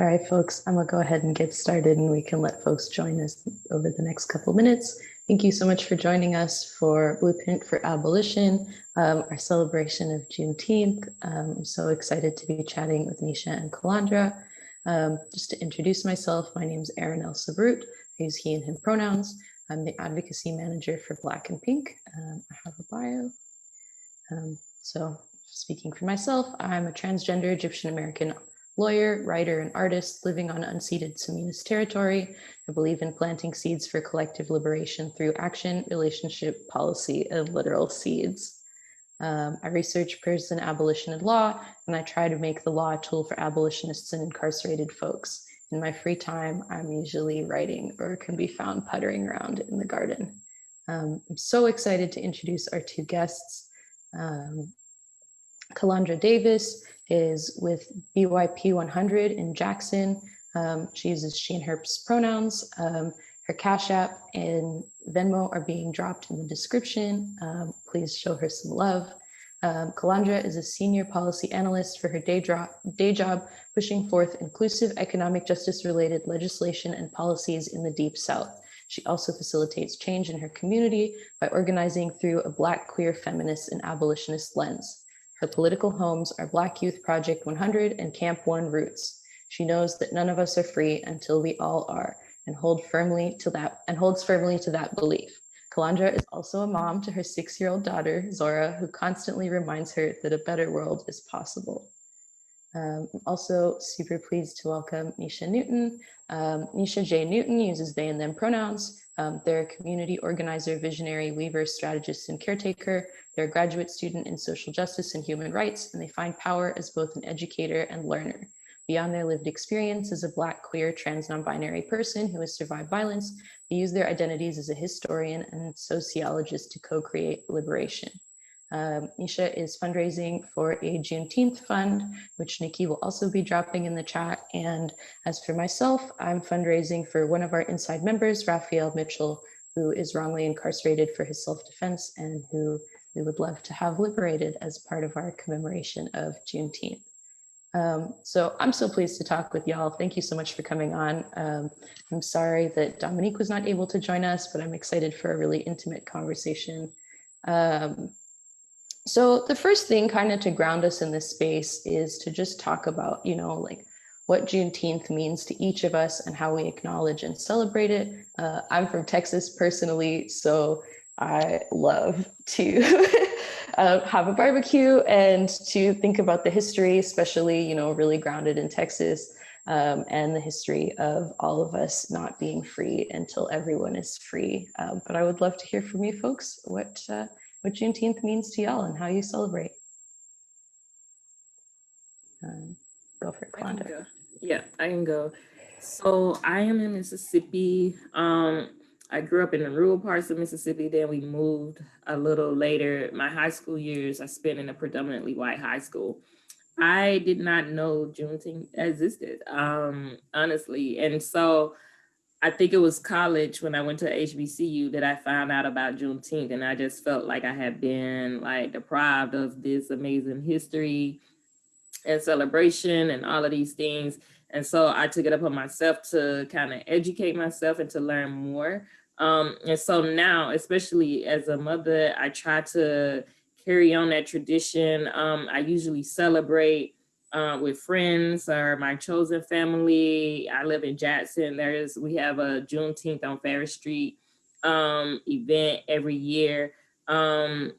All right, folks, I'm gonna go ahead and get started and we can let folks join us over the next couple minutes. Thank you so much for joining us for Blueprint for Abolition, our celebration of Juneteenth. I'm so excited to be chatting with Nisha and Kalandra. Just to introduce myself, my name is Erin El Sabrut. I use he and him pronouns. I'm the advocacy manager for Black and Pink. I have a bio. So speaking for myself, I'm a transgender Egyptian American lawyer, writer, and artist living on unceded Saminus territory. I believe in planting seeds for collective liberation through action, relationship, policy, and literal seeds. I research prison abolition and law, and I try to make the law a tool for abolitionists and incarcerated folks. In my free time, I'm usually writing or can be found puttering around in the garden. I'm so excited to introduce our two guests. Kalandra Davis is with BYP 100 in Jackson. She uses she and her pronouns. Her Cash App and Venmo are being dropped in the description. Please show her some love. Kalandra is a senior policy analyst for her day job, pushing forth inclusive economic justice-related legislation and policies in the Deep South. She also facilitates change in her community by organizing through a Black queer feminist and abolitionist lens. Her political homes are Black Youth Project 100 and Camp One Roots. She knows that none of us are free until we all are, and holds firmly to that belief. Kalandra is also a mom to her 6-year-old daughter, Zora, who constantly reminds her that a better world is possible. I'm also super pleased to welcome Nisha Newton. Nisha J. Newton uses they and them pronouns. They're a community organizer, visionary, weaver, strategist, and caretaker. They're a graduate student in social justice and human rights, and they find power as both an educator and learner. Beyond their lived experience as a Black, queer, trans, non-binary person who has survived violence, they use their identities as a historian and sociologist to co-create liberation. Nisha is fundraising for a Juneteenth fund, which Nikki will also be dropping in the chat. And as for myself, I'm fundraising for one of our inside members, Raphael Mitchell, who is wrongly incarcerated for his self-defense and who we would love to have liberated as part of our commemoration of Juneteenth. So I'm so pleased to talk with y'all. Thank you so much for coming on. I'm sorry that Dominique was not able to join us, but I'm excited for a really intimate conversation. So the first thing kind of to ground us in this space is to just talk about, like what Juneteenth means to each of us and how we acknowledge and celebrate it. I'm from Texas personally, so I love to have a barbecue and to think about the history, especially, really grounded in Texas, and the history of all of us not being free until everyone is free. But I would love to hear from you folks what Juneteenth means to y'all and how you celebrate. Go for it, Kalandra. Yeah, I can go. So I am in Mississippi. I grew up in the rural parts of Mississippi. Then we moved a little later. My high school years I spent in a predominantly white high school. I did not know Juneteenth existed, honestly. And so I think it was college when I went to HBCU that I found out about Juneteenth. And I just felt like I had been deprived of this amazing history and celebration and all of these things. And so I took it upon myself to kind of educate myself and to learn more. And so now, especially as a mother, I try to carry on that tradition. I usually celebrate with friends or my chosen family. I live in Jackson. We have a Juneteenth on Ferris Street event every year. And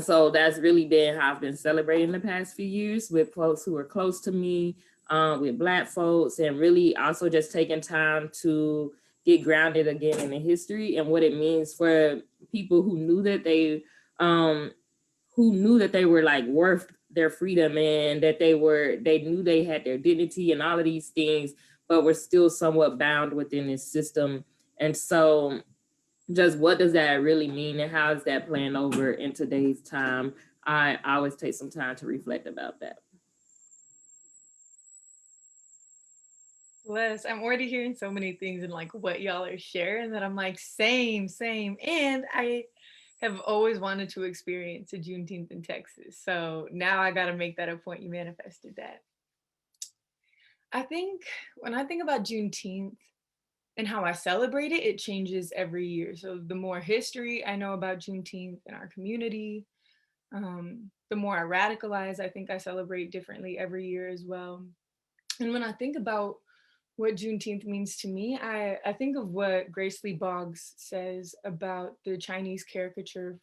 so that's really been how I've been celebrating the past few years with folks who are close to me, with Black folks, and really also just taking time to get grounded again in the history and what it means for people who knew that they were worth their freedom and that they knew they had their dignity and all of these things, but were still somewhat bound within this system. And so just what does that really mean and how is that playing over in today's time? I always take some time to reflect about that. Les, I'm already hearing so many things and what y'all are sharing that I'm same. And I have always wanted to experience a Juneteenth in Texas. So now I got to make that a point. You manifested that. I think when I think about Juneteenth and how I celebrate it, it changes every year. So the more history I know about Juneteenth in our community, the more I radicalize, I think I celebrate differently every year as well. And when I think about what Juneteenth means to me, I think of what Grace Lee Boggs says about the Chinese caricature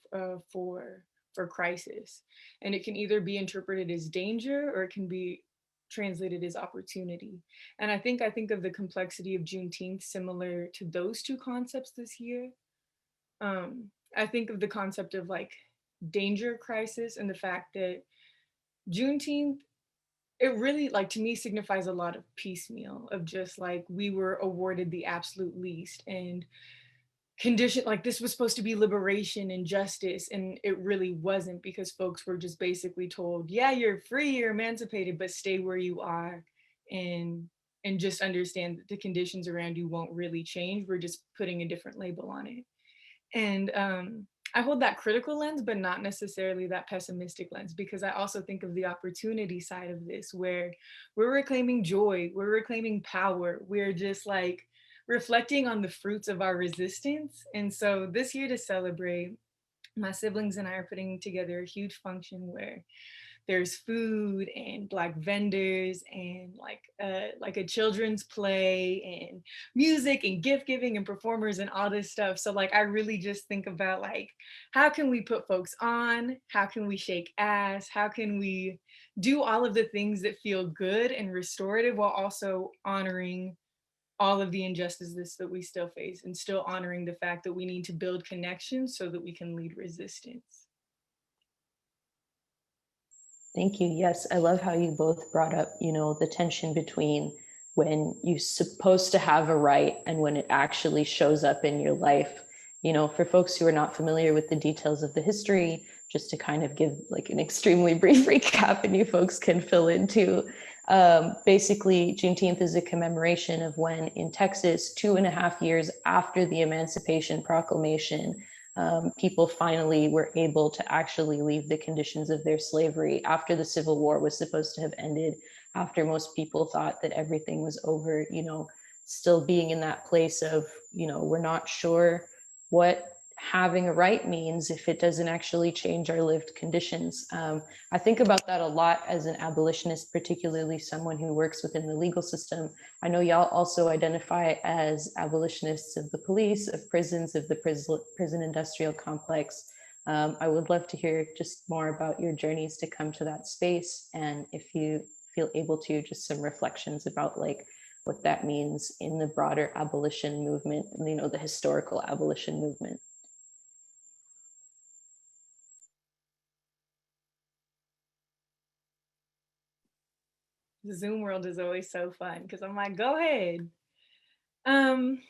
for crisis, and it can either be interpreted as danger or it can be translated as opportunity. And I think of the complexity of Juneteenth similar to those two concepts this year. I think of the concept of like danger crisis and the fact that Juneteenth, it really, like, to me signifies a lot of piecemeal of just like we were awarded the absolute least and condition, like this was supposed to be liberation and justice, and it really wasn't, because folks were just basically told, yeah, you're free, you're emancipated, but stay where you are, and just understand that the conditions around you won't really change. We're just putting a different label on it. And I hold that critical lens, but not necessarily that pessimistic lens, because I also think of the opportunity side of this, where we're reclaiming joy, we're reclaiming power, we're just like reflecting on the fruits of our resistance. And so this year, to celebrate, my siblings and I are putting together a huge function where there's food and Black vendors and like a children's play and music and gift giving and performers and all this stuff. So like I really just think about like, how can we put folks on? How can we shake ass? How can we do all of the things that feel good and restorative while also honoring all of the injustices that we still face, and still honoring the fact that we need to build connections so that we can lead resistance. Thank you. Yes, I love how you both brought up, the tension between when you're supposed to have a right and when it actually shows up in your life. For folks who are not familiar with the details of the history, just to kind of give like an extremely brief recap, and you folks can fill in too. Basically, Juneteenth is a commemoration of when in Texas, 2.5 years after the Emancipation Proclamation, people finally were able to actually leave the conditions of their slavery after the Civil War was supposed to have ended, after most people thought that everything was over, still being in that place of, we're not sure what having a right means if it doesn't actually change our lived conditions. I think about that a lot as an abolitionist, particularly someone who works within the legal system. I know y'all also identify as abolitionists of the police, of prisons, of the prison industrial complex. I would love to hear just more about your journeys to come to that space, and if you feel able to, just some reflections about like what that means in the broader abolition movement, the historical abolition movement. The Zoom world is always so fun because I'm like, go ahead. Um,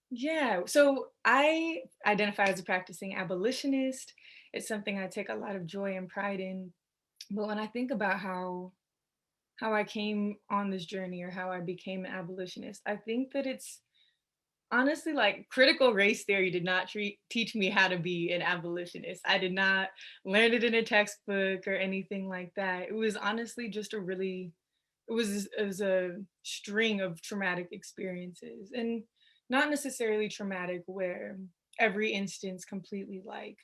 yeah, so I identify as a practicing abolitionist. It's something I take a lot of joy and pride in. But when I think about how I came on this journey or how I became an abolitionist, I think that it's honestly like critical race theory did not teach me how to be an abolitionist. I did not learn it in a textbook or anything like that. It was honestly just it was a string of traumatic experiences, and not necessarily traumatic where every instance completely like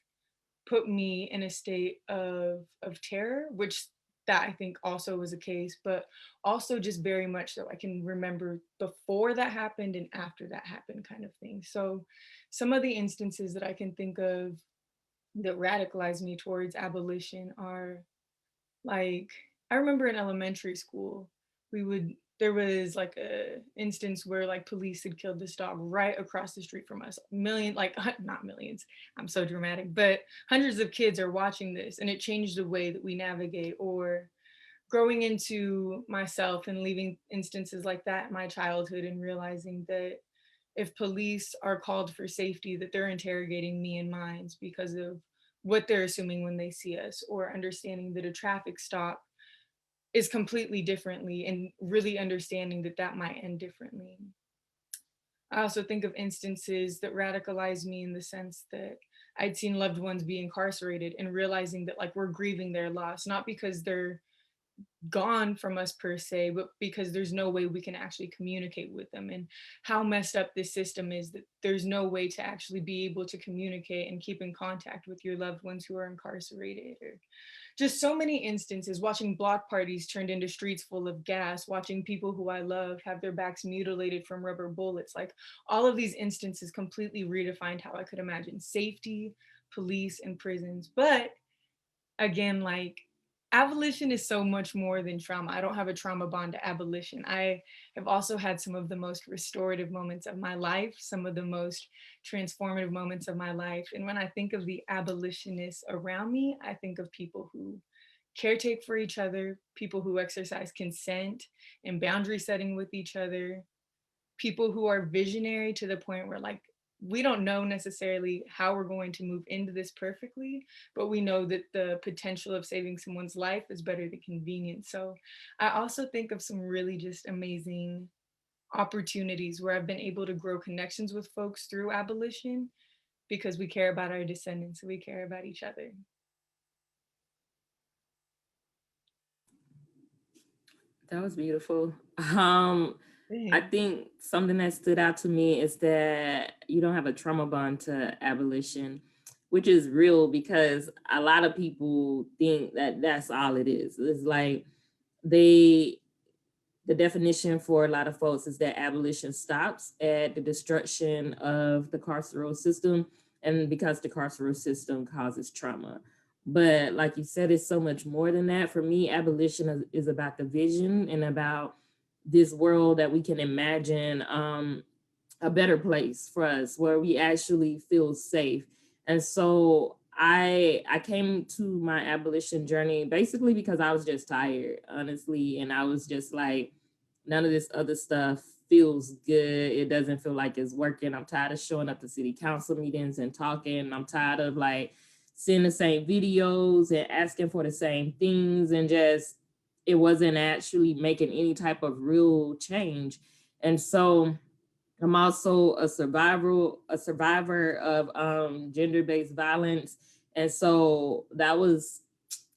put me in a state of terror, which that I think also was a case, but also just very much so I can remember before that happened and after that happened kind of thing. So some of the instances that I can think of that radicalized me towards abolition are like, I remember in elementary school, there was like a instance where like police had killed this dog right across the street from us. Not millions, I'm so dramatic, but hundreds of kids are watching this, and it changed the way that we navigate. Or growing into myself and leaving instances like that in my childhood and realizing that if police are called for safety, that they're interrogating me and mine because of what they're assuming when they see us, or understanding that a traffic stop is completely differently, and really understanding that that might end differently. I also think of instances that radicalized me in the sense that I'd seen loved ones be incarcerated and realizing that like we're grieving their loss, not because they're gone from us per se, but because there's no way we can actually communicate with them. And how messed up this system is that there's no way to actually be able to communicate and keep in contact with your loved ones who are incarcerated, or just so many instances, watching block parties turned into streets full of gas, watching people who I love have their backs mutilated from rubber bullets. Like, all of these instances completely redefined how I could imagine safety, police, and prisons. But again, like, abolition is so much more than trauma. I don't have a trauma bond to abolition. I have also had some of the most restorative moments of my life, some of the most transformative moments of my life. And when I think of the abolitionists around me, I think of people who caretake for each other, people who exercise consent and boundary setting with each other, people who are visionary to the point where, like, we don't know necessarily how we're going to move into this perfectly, but we know that the potential of saving someone's life is better than convenience. So I also think of some really just amazing opportunities where I've been able to grow connections with folks through abolition, because we care about our descendants, we care about each other. That was beautiful. I think something that stood out to me is that you don't have a trauma bond to abolition, which is real because a lot of people think that that's all it is. It's like they, the definition for a lot of folks is that abolition stops at the destruction of the carceral system, and because the carceral system causes trauma. But like you said, it's so much more than that. For me, abolition is about the vision and about this world that we can imagine, a better place for us where we actually feel safe. And so I came to my abolition journey basically because I was just tired, honestly, and I was just like, none of this other stuff feels good. It doesn't feel like it's working. I'm tired of showing up to city council meetings and talking. I'm tired of like seeing the same videos and asking for the same things, and just it wasn't actually making any type of real change. And so I'm also a survivor of gender-based violence. And so that was,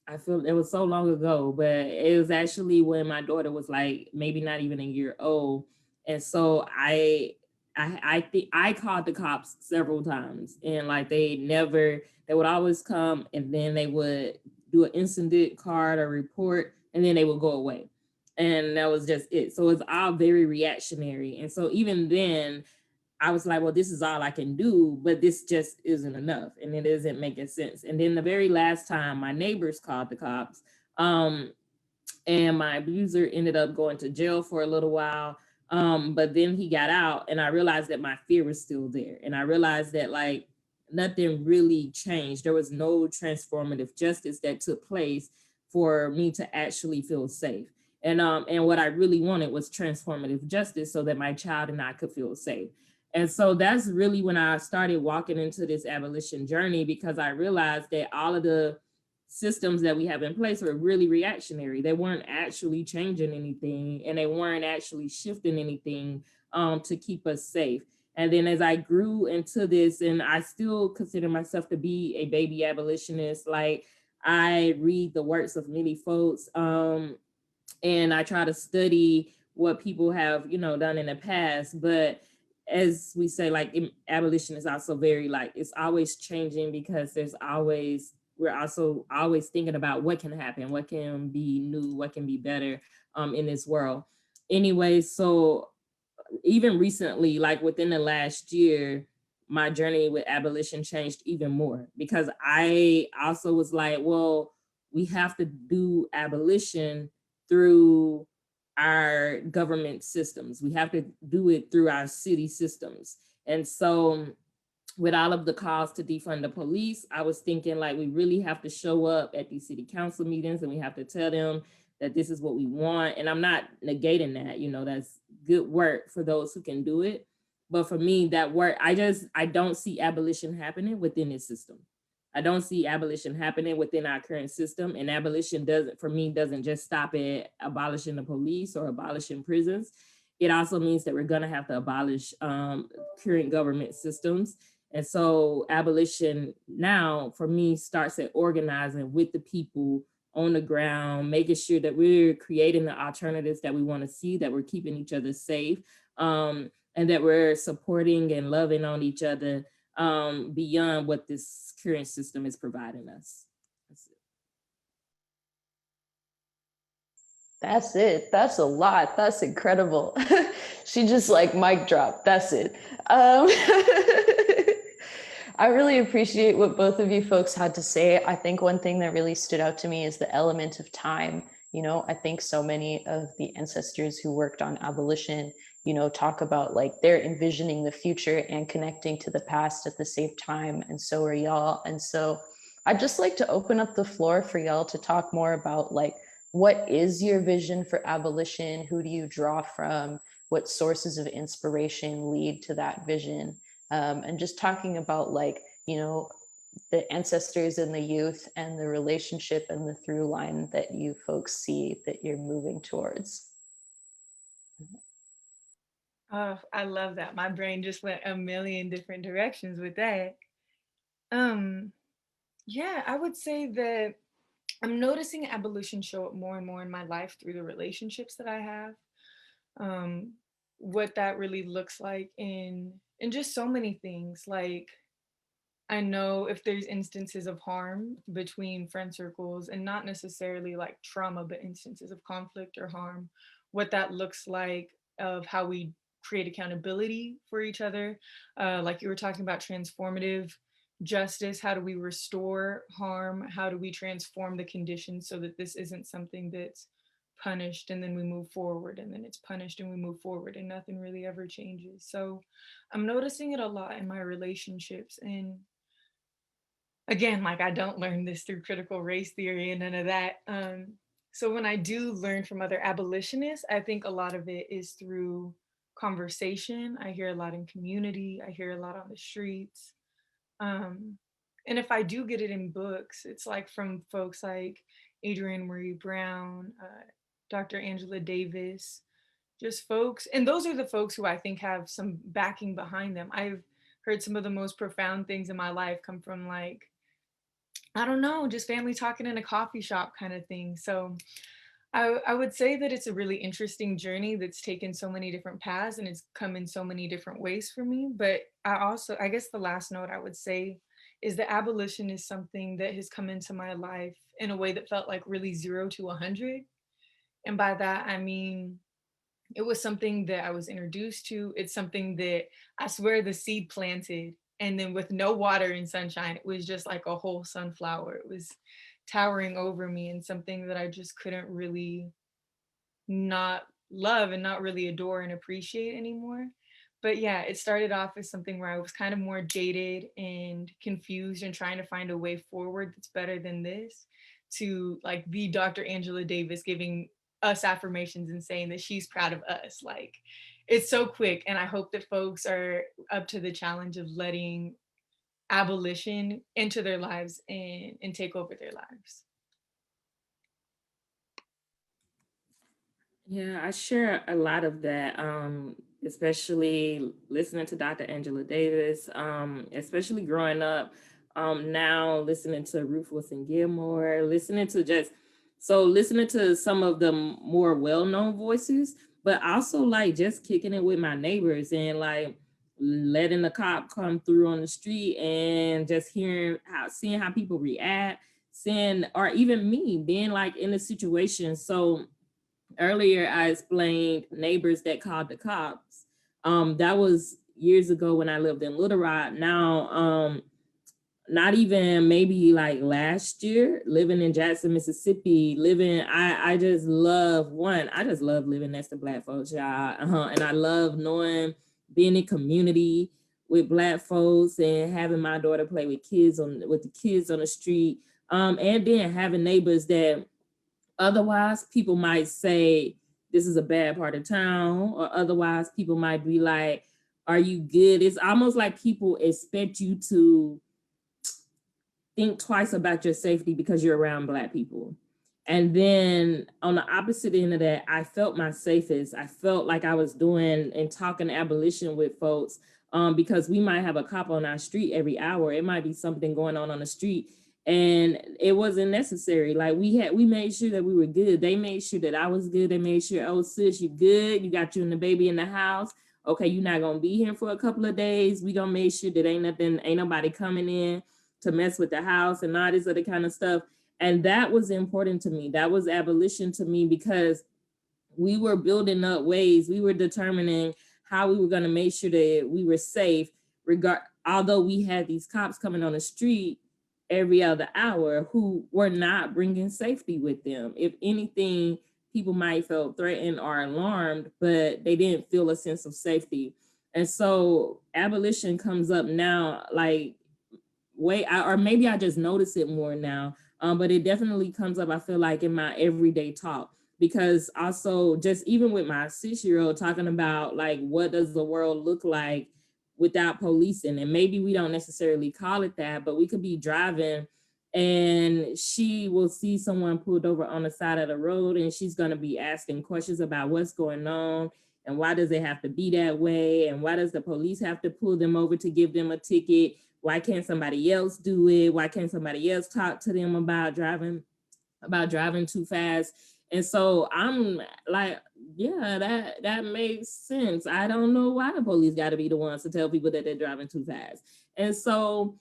I feel it was so long ago, but it was actually when my daughter was like maybe not even a year old. And so I think I called the cops several times, and like they would always come, and then they would do an incident card or report, and then they would go away. And that was just it. So it's all very reactionary. And so even then, I was like, well, this is all I can do, but this just isn't enough. And it isn't making sense. And then the very last time my neighbors called the cops, and my abuser ended up going to jail for a little while. But then he got out, and I realized that my fear was still there. And I realized that like nothing really changed. There was no transformative justice that took place for me to actually feel safe. And what I really wanted was transformative justice so that my child and I could feel safe. And so that's really when I started walking into this abolition journey, because I realized that all of the systems that we have in place were really reactionary. They weren't actually changing anything, and they weren't actually shifting anything to keep us safe. And then as I grew into this, and I still consider myself to be a baby abolitionist, like I read the works of many folks, and I try to study what people have, done in the past. But as we say, like abolition is also very like, it's always changing, because we're also always thinking about what can happen, what can be new, what can be better in this world. Anyway, so even recently, like within the last year, my journey with abolition changed even more, because I also was like, well, we have to do abolition through our government systems. We have to do it through our city systems. And so with all of the calls to defund the police, I was thinking like we really have to show up at these city council meetings, and we have to tell them that this is what we want. And I'm not negating that, that's good work for those who can do it. But for me, that work, I don't see abolition happening within this system. I don't see abolition happening within our current system. And abolition doesn't just stop at abolishing the police or abolishing prisons. It also means that we're going to have to abolish current government systems. And so abolition now for me starts at organizing with the people on the ground, making sure that we're creating the alternatives that we want to see, that we're keeping each other safe, and that we're supporting and loving on each other beyond what this current system is providing us. That's it. That's a lot. That's incredible. She just like mic drop. That's it. I really appreciate what both of you folks had to say. I think one thing that really stood out to me is the element of time. I think so many of the ancestors who worked on abolition, talk about like they're envisioning the future and connecting to the past at the same time. And so are y'all. And so I'd just like to open up the floor for y'all to talk more about like, what is your vision for abolition? Who do you draw from? What sources of inspiration lead to that vision? And just talking about like, the ancestors and the youth and the relationship and the through line that you folks see that you're moving towards. Oh, I love that. My brain just went a million different directions with that. Yeah, I would say that I'm noticing abolition show up more and more in my life through the relationships that I have. Um, what that really looks like in just so many things. Like I know if there's instances of harm between friend circles and not necessarily like trauma, but instances of conflict or harm, what that looks like of how we create accountability for each other. Like you were talking about transformative justice. How do we restore harm? How do we transform the conditions so that this isn't something that's punished and then we move forward and then it's punished and we move forward and nothing really ever changes. So I'm noticing it a lot in my relationships. And again, like I don't learn this through critical race theory and none of that. So when I do learn from other abolitionists, I think a lot of it is through conversation. I hear a lot in community. I hear a lot on the streets. Um, and if I do get it in books, it's like from folks like Adrienne Marie Brown, Dr. Angela Davis, just folks. And those are the folks who I think have some backing behind them. I've heard some of the most profound things in my life come from like, I don't know, just family talking in a coffee shop kind of thing. So I would say that it's a really interesting journey that's taken so many different paths and it's come in so many different ways for me. But I guess the last note I would say is that abolition is something that has come into my life in a way that felt like really 0 to 100. And by that, I mean, it was something that I was introduced to. It's something that I swear the seed planted. And then with no water and sunshine, it was just like a whole sunflower. It was towering over me and something that I just couldn't really not love and not really adore and appreciate anymore. But yeah, it started off as something where I was kind of more jaded and confused and trying to find a way forward that's better than this, to like be Dr. Angela Davis giving us affirmations and saying that she's proud of us. Like it's so quick. And I hope that folks are up to the challenge of letting abolition into their lives and take over their lives. Yeah, I share a lot of that, especially listening to Dr. Angela Davis, especially growing up, now listening to Ruth Wilson Gilmore, listening to some of the more well-known voices, but also like just kicking it with my neighbors and like letting the cop come through on the street and just seeing how people react, or even me being like in a situation. So earlier, I explained neighbors that called the cops. That was years ago when I lived in Little Rock. Now, not even maybe like last year, living in Jackson, Mississippi, I just love living next to Black folks, y'all. And I love being in community with Black folks and having my daughter play with the kids on the street. And then having neighbors that otherwise, people might say this is a bad part of town, or otherwise people might be like, are you good? It's almost like people expect you to think twice about your safety because you're around Black people. And then on the opposite end of that, I felt my safest. I felt like I was doing and talking abolition with folks, because we might have a cop on our street every hour. It might be something going on the street. and it wasn't necessary. Like we made sure that we were good. They made sure that I was good. They made sure, oh sis, you good. You got you and the baby in the house. Okay, you're not gonna be here for a couple of days. We gonna make sure that ain't nobody coming in to mess with the house and all this other kind of stuff. And that was important to me. That was abolition to me, because we were building up ways. We were determining how we were going to make sure that we were safe. Although we had these cops coming on the street every other hour who were not bringing safety with them. If anything, people might feel threatened or alarmed, but they didn't feel a sense of safety. And so abolition comes up now, like or maybe I just notice it more now, but it definitely comes up, I feel like, in my everyday talk. Because also, just even with my 6-year-old, talking about like, what does the world look like without policing? And maybe we don't necessarily call it that, but we could be driving and she will see someone pulled over on the side of the road, and she's going to be asking questions about what's going on and why does it have to be that way, and why does the police have to pull them over to give them a ticket? Why can't somebody else do it? Why can't somebody else talk to them about driving too fast? And so I'm like, yeah, that makes sense. I don't know why the police got to be the ones to tell people that they're driving too fast. And so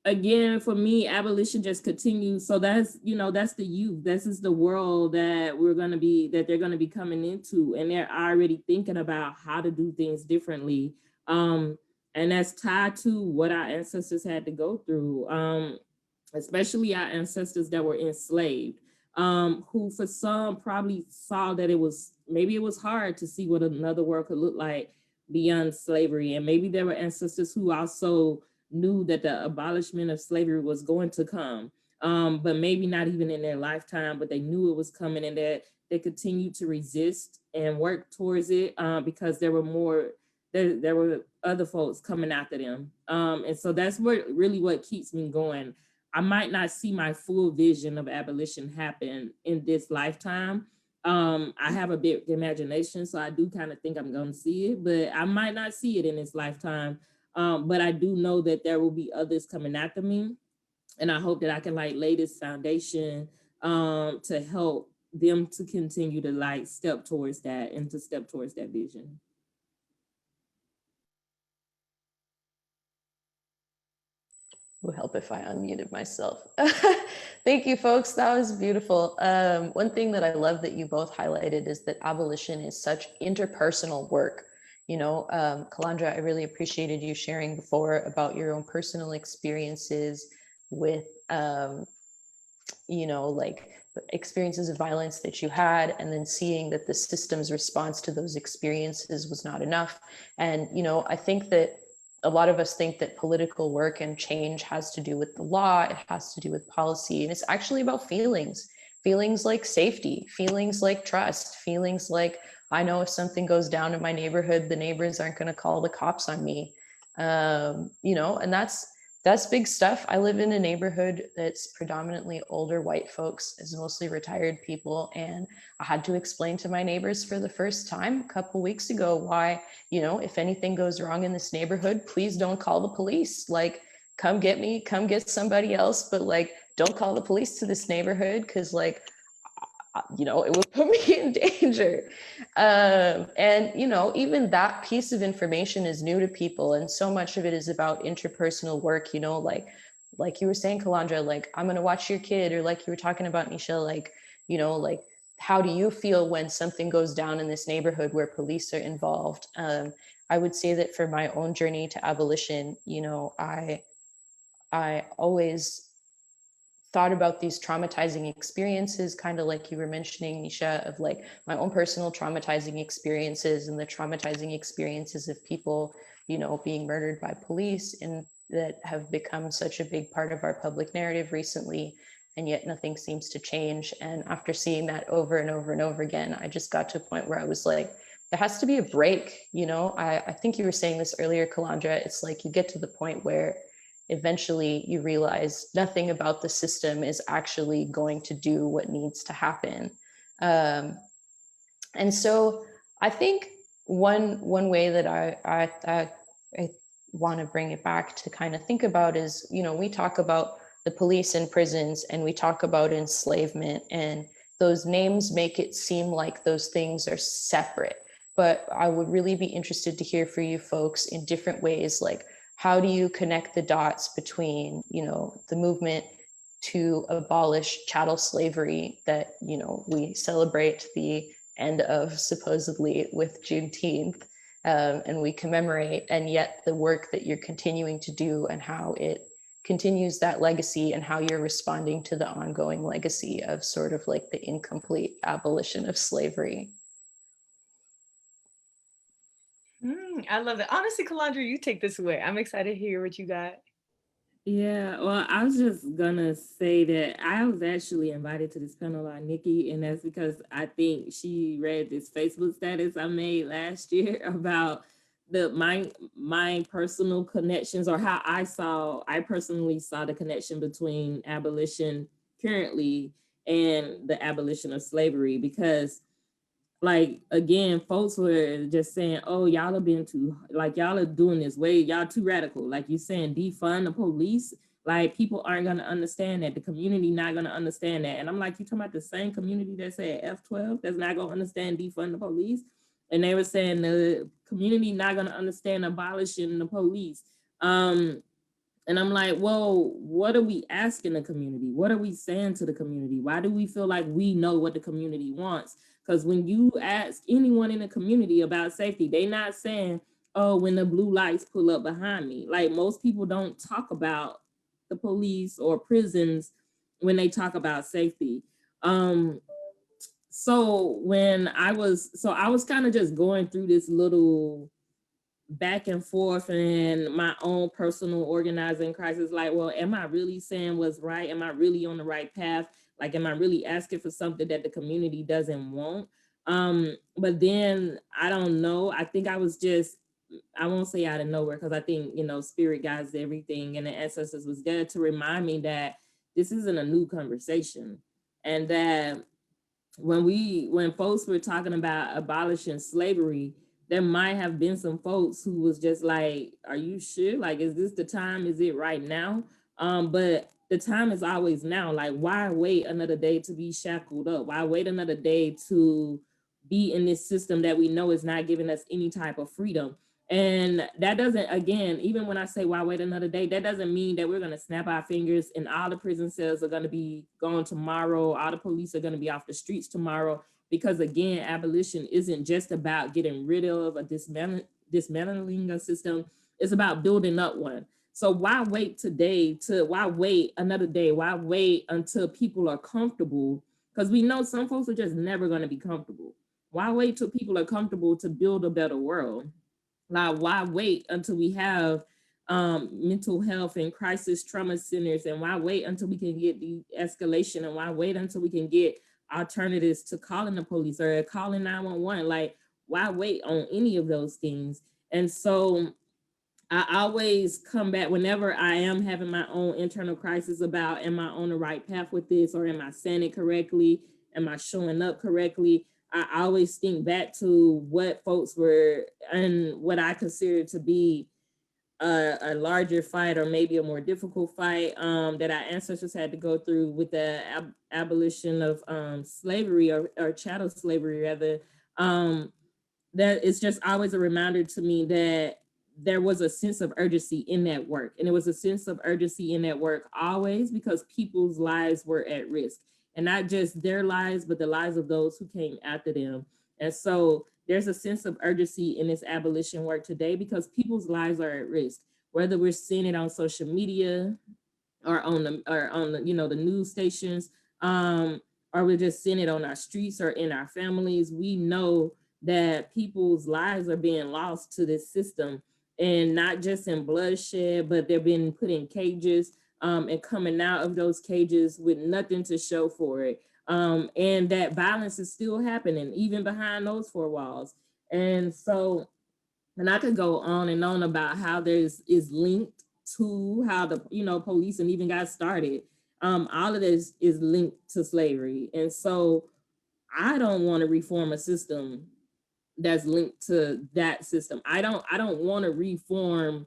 again, for me, abolition just continues. So that's the youth. This is the world that they're going to be coming into, and they're already thinking about how to do things differently. And that's tied to what our ancestors had to go through, especially our ancestors that were enslaved. Who for some probably saw that it was hard to see what another world could look like beyond slavery. And maybe there were ancestors who also knew that the abolishment of slavery was going to come, but maybe not even in their lifetime, but they knew it was coming, and that they continued to resist and work towards it, because there were other folks coming after them. And so that's what keeps me going. I might not see my full vision of abolition happen in this lifetime. I have a big imagination, so I do kind of think I'm going to see it, but I might not see it in this lifetime. But I do know that there will be others coming after me. And I hope that I can like lay this foundation to help them to continue to like step towards that and to step towards that vision. It would help if I unmuted myself. Thank you, folks. That was beautiful. One thing that I love that you both highlighted is that abolition is such interpersonal work. Kalandra, I really appreciated you sharing before about your own personal experiences with, like experiences of violence that you had, and then seeing that the system's response to those experiences was not enough. And, I think that a lot of us think that political work and change has to do with the law, it has to do with policy, and it's actually about feelings like safety, feelings like trust, feelings like, I know if something goes down in my neighborhood, the neighbors aren't going to call the cops on me. And that's big stuff. I live in a neighborhood that's predominantly older white folks, it's mostly retired people. And I had to explain to my neighbors for the first time a couple weeks ago why, if anything goes wrong in this neighborhood, please don't call the police. Like, come get me, come get somebody else, but like, don't call the police to this neighborhood, because like, it would put me in danger. And, even that piece of information is new to people. And so much of it is about interpersonal work, like you were saying, Kalandra, like, I'm going to watch your kid, or like you were talking about, Nisha, like, like, how do you feel when something goes down in this neighborhood where police are involved? I would say that for my own journey to abolition, I always thought about these traumatizing experiences, kind of like you were mentioning, Nisha, of like my own personal traumatizing experiences and the traumatizing experiences of people, being murdered by police, and that have become such a big part of our public narrative recently, and yet nothing seems to change. And after seeing that over and over and over again, I just got to a point where I was like, there has to be a break. I think you were saying this earlier, Kalandra, it's like you get to the point where eventually you realize nothing about the system is actually going to do what needs to happen. And so I think one way that I want to bring it back to kind of think about is, we talk about the police and prisons, and we talk about enslavement, and those names make it seem like those things are separate. But I would really be interested to hear from you folks in different ways, like how do you connect the dots between, the movement to abolish chattel slavery that, we celebrate the end of supposedly with Juneteenth, and we commemorate, and yet the work that you're continuing to do and how it continues that legacy and how you're responding to the ongoing legacy of sort of like the incomplete abolition of slavery. I love that. Honestly, Kalandra, you take this away. I'm excited to hear what you got. Yeah, well, I was just gonna say that I was actually invited to this panel by Nikki, and that's because I think she read this Facebook status I made last year about my personal connections, or how I personally saw the connection between abolition currently and the abolition of slavery. Because like, again, folks were just saying, oh, y'all have been too, like, y'all are doing this way, y'all too radical. Like you saying, defund the police. Like, people aren't going to understand that. The community not going to understand that. And I'm like, you talking about the same community that said F12 that's not going to understand defund the police? And they were saying the community not going to understand abolishing the police. And I'm like, well, what are we asking the community? What are we saying to the community? Why do we feel like we know what the community wants? Because when you ask anyone in the community about safety, they not saying, oh, when the blue lights pull up behind me. Like, most people don't talk about the police or prisons when they talk about safety. So I was kind of just going through this little back and forth and my own personal organizing crisis, like, well, am I really saying what's right? Am I really on the right path? Like, am I really asking for something that the community doesn't want? But then I don't know. I think I was just, I won't say out of nowhere, because I think, spirit guides everything, and the ancestors was there to remind me that this isn't a new conversation. And that when folks were talking about abolishing slavery, there might have been some folks who was just like, are you sure? Like, is this the time? Is it right now? But the time is always now. Like, why wait another day to be shackled up? Why wait another day to be in this system that we know is not giving us any type of freedom? And that doesn't, again, even when I say why wait another day, that doesn't mean that we're going to snap our fingers and all the prison cells are going to be gone tomorrow. All the police are going to be off the streets tomorrow. Because again, abolition isn't just about getting rid of a dismantling a system. It's about building up one. So why wait why wait another day? Why wait until people are comfortable? Because we know some folks are just never going to be comfortable. Why wait till people are comfortable to build a better world? Like, why wait until we have mental health and crisis trauma centers? And why wait until we can get the escalation? And why wait until we can get alternatives to calling the police or calling 911? Like, why wait on any of those things? And so I always come back whenever I am having my own internal crisis about, am I on the right path with this, or am I saying it correctly? Am I showing up correctly? I always think back to what folks were, and what I consider to be a larger fight, or maybe a more difficult fight, that our ancestors had to go through with the abolition of slavery, or chattel slavery rather. That it's just always a reminder to me that there was a sense of urgency in that work. And it was a sense of urgency in that work always because people's lives were at risk. And not just their lives, but the lives of those who came after them. And so there's a sense of urgency in this abolition work today because people's lives are at risk, whether we're seeing it on social media or on the the news stations, or we're just seeing it on our streets or in our families. We know that people's lives are being lost to this system, and not just in bloodshed, but they're being put in cages, and coming out of those cages with nothing to show for it. And that violence is still happening, even behind those four walls. And so, and I could go on and on about how is linked to how the police and even got started. All of this is linked to slavery. And so I don't want to reform a system that's linked to that system. I don't want to reform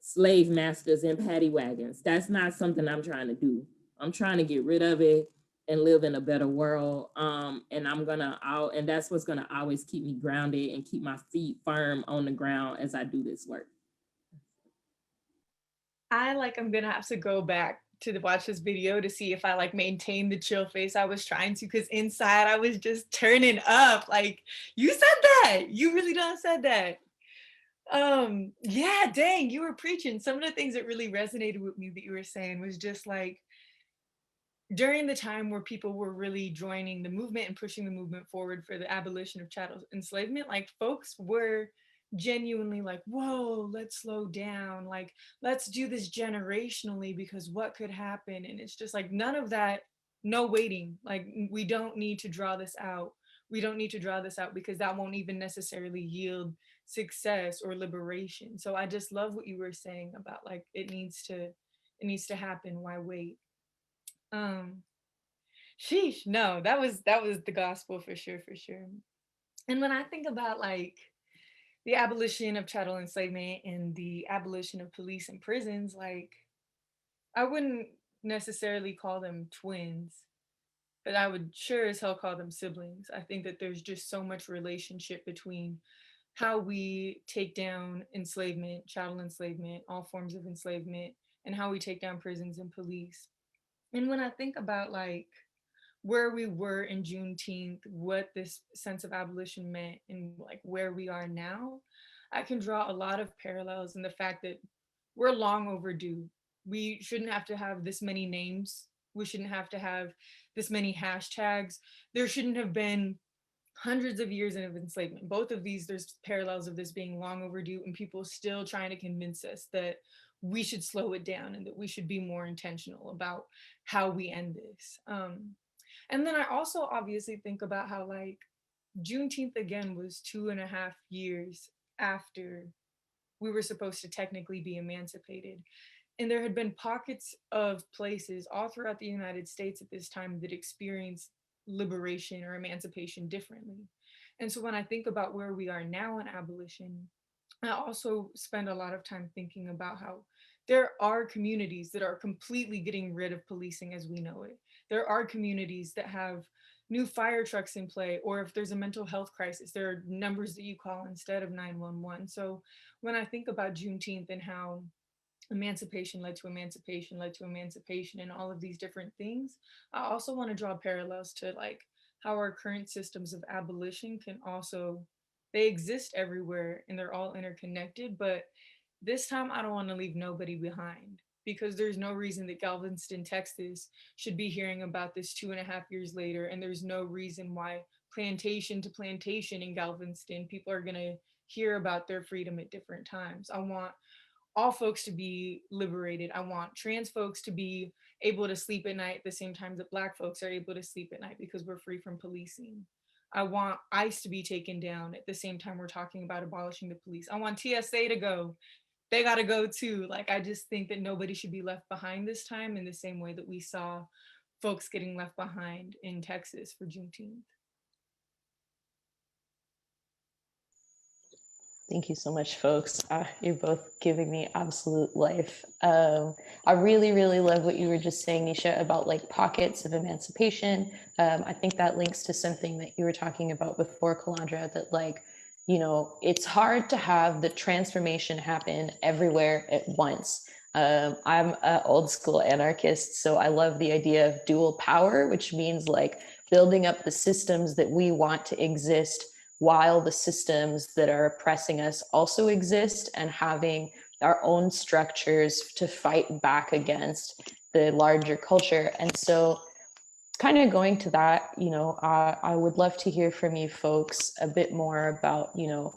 slave masters in paddy wagons. That's not something I'm trying to do. I'm trying to get rid of it and live in a better world. And and that's what's gonna always keep me grounded and keep my feet firm on the ground as I do this work. I'm gonna have to go back to watch this video to see if I maintain the chill face I was trying to, because inside I was just turning up. Like, you said that. You really done said that. Yeah, dang, you were preaching. Some of the things that really resonated with me that you were saying was just like, during the time where people were really joining the movement and pushing the movement forward for the abolition of chattel enslavement, like folks were genuinely like, whoa, let's slow down, like let's do this generationally, because what could happen? And it's just like, none of that, no waiting, like we don't need to draw this out. We don't need to draw this out because that won't even necessarily yield success or liberation. So I just love what you were saying about like it needs to happen. Why wait? Um, Sheesh, no, that was the gospel for sure, for sure. And when I think about like the abolition of chattel enslavement and the abolition of police and prisons, like I wouldn't necessarily call them twins, but I would sure as hell call them siblings. I think that there's just so much relationship between how we take down enslavement, chattel enslavement, all forms of enslavement, and how we take down prisons and police. And when I think about like where we were in Juneteenth, what this sense of abolition meant, and like where we are now, I can draw a lot of parallels in the fact that we're long overdue. We shouldn't have to have this many names. We shouldn't have to have this many hashtags. There shouldn't have been hundreds of years of enslavement. Both of these, there's parallels of this being long overdue and people still trying to convince us that we should slow it down and that we should be more intentional about how we end this. And then I also obviously think about how like Juneteenth again was 2.5 years after we were supposed to technically be emancipated. And there had been pockets of places all throughout the United States at this time that experienced liberation or emancipation differently. And so when I think about where we are now in abolition, I also spend a lot of time thinking about how there are communities that are completely getting rid of policing as we know it. There are communities that have new fire trucks in play, or if there's a mental health crisis, there are numbers that you call instead of 911. So when I think about Juneteenth and how emancipation led to emancipation led to emancipation and all of these different things, I also want to draw parallels to like how our current systems of abolition can also, they exist everywhere and they're all interconnected, but this time I don't want to leave nobody behind, because there's no reason that Galveston, Texas should be hearing about this 2.5 years later, and there's no reason why plantation to plantation in Galveston people are going to hear about their freedom at different times. I want all folks to be liberated. I want trans folks to be able to sleep at night at the same time that Black folks are able to sleep at night because we're free from policing. I want ICE to be taken down at the same time we're talking about abolishing the police. I want TSA to go. They got to go too. Like, I just think that nobody should be left behind this time in the same way that we saw folks getting left behind in Texas for Juneteenth. Thank you so much, folks. You're both giving me absolute life. I really, really love what you were just saying, Nisha, about like pockets of emancipation. I think that links to something that you were talking about before, Calandra, that like, you know, it's hard to have the transformation happen everywhere at once. I'm an old school anarchist, so I love the idea of dual power, which means like building up the systems that we want to exist while the systems that are oppressing us also exist, and having our own structures to fight back against the larger culture. And so kind of going to that, you know, I would love to hear from you folks a bit more about, you know,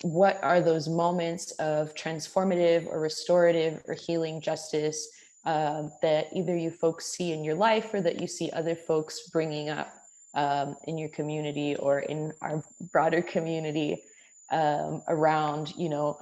what are those moments of transformative or restorative or healing justice that either you folks see in your life or that you see other folks bringing up in your community or in our broader community around, you know,